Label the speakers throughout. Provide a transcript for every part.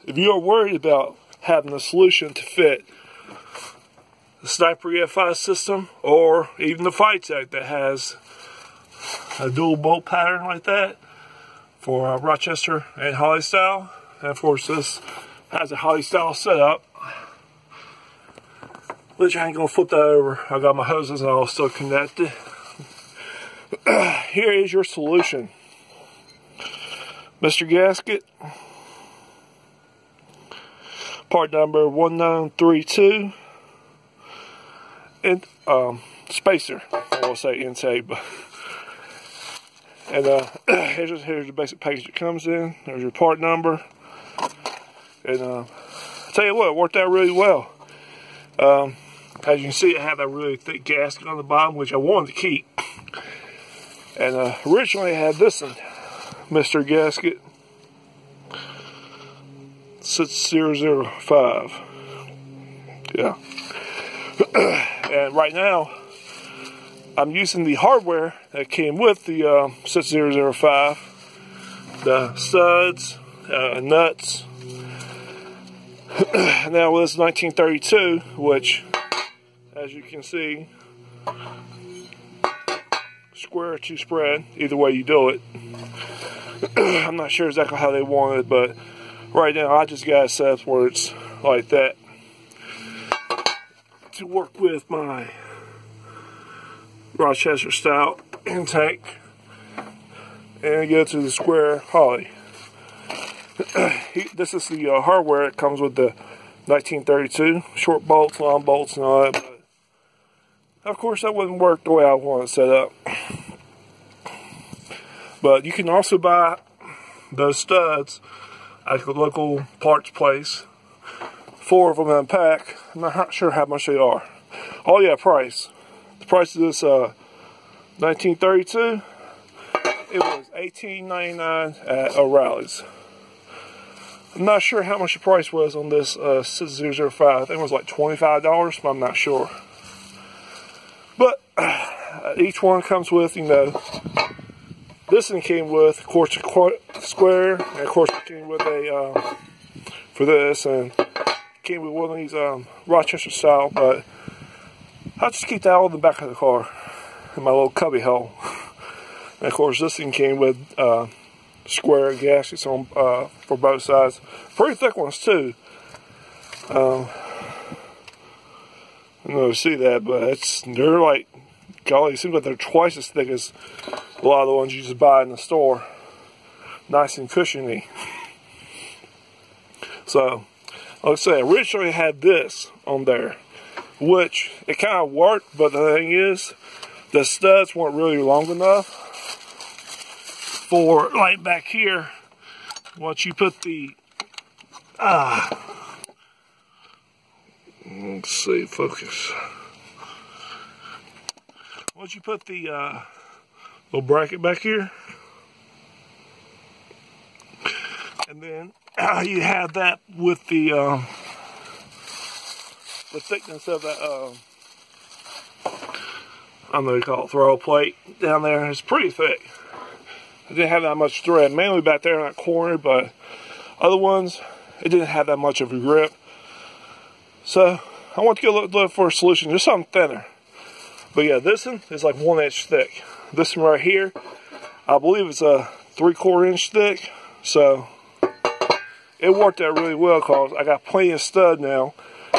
Speaker 1: if you are worried about having a solution to fit the Sniper EFI system, or even the Fight Tech that has a dual bolt pattern like that for Rochester and Holley style, and of course this has a Holley style setup, which I ain't gonna flip that over. I got my hoses and all still connected. Here is your solution, Mr. Gasket. Part number 1932, and spacer. I won't say intake, but and here's the basic package it comes in. There's your part number, and I tell you what, it worked out really well. As you can see, I have a really thick gasket on the bottom, which I wanted to keep. And originally I had this one, Mr. Gasket 6005. Yeah. And right now, I'm using the hardware that came with the 6005. The studs, nuts. Now with this 1932, which, as you can see, square to spread, either way you do it. I'm not sure exactly how they want it, but right now I just got it set up where it's like that to work with my Rochester style intake and go to the square Holley. This is the hardware that comes with the 1932, short bolts, long bolts, and all that. But of course, that wouldn't work the way I want it set up. But you can also buy those studs at the local parts place. 4 of them in a pack. I'm not sure how much they are. Oh yeah, price. The price of this 1932, it was $18.99 at O'Reilly's. I'm not sure how much the price was on this 6005. I think it was like $25, but I'm not sure. But each one comes with, you know, this one came with, of course, a square, and of course it came with a, for this, and came with one of these Rochester style, but I'll just keep that all in the back of the car, in my little cubby hole. And of course this thing came with square gaskets on for both sides. Pretty thick ones too. I don't know if you see that, but they're like, golly, it seems like they're twice as thick as a lot of the ones you just buy in the store. Nice and cushiony. So, like I say, originally I had this on there, which it kind of worked, but the thing is, the studs weren't really long enough for, like back here, once you put the, let's see, focus. Once you put the little bracket back here, and then you have that with the thickness of that, I don't know what you call it, throw plate down there. It's pretty thick. It didn't have that much thread, mainly back there in that corner, but other ones, it didn't have that much of a grip. So I want to get a little for a solution, just something thinner. But yeah, this one is like 1 inch thick. This one right here, I believe it's a 3/4 inch thick. So it worked out really well because I got plenty of stud now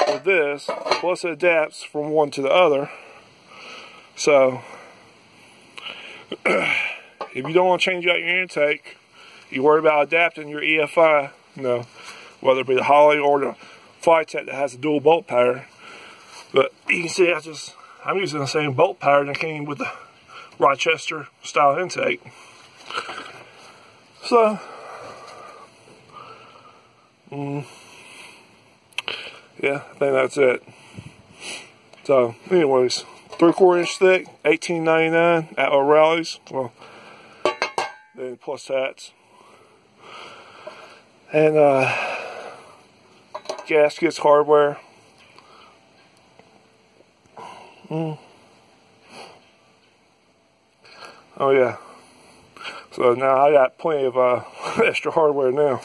Speaker 1: with this. Plus it adapts from one to the other. So if you don't want to change out your intake, you worry about adapting your EFI, you know, whether it be the Holley or the Fight Tech that has a dual bolt pattern. But you can see I'm using the same bolt pattern that came with the Rochester style intake. So, yeah, I think that's it. So, anyways, 3/4 inch thick, $18.99 at O'Reilly's. Well, then plus hats. And gaskets, hardware. Oh yeah. So now I got plenty of extra hardware now.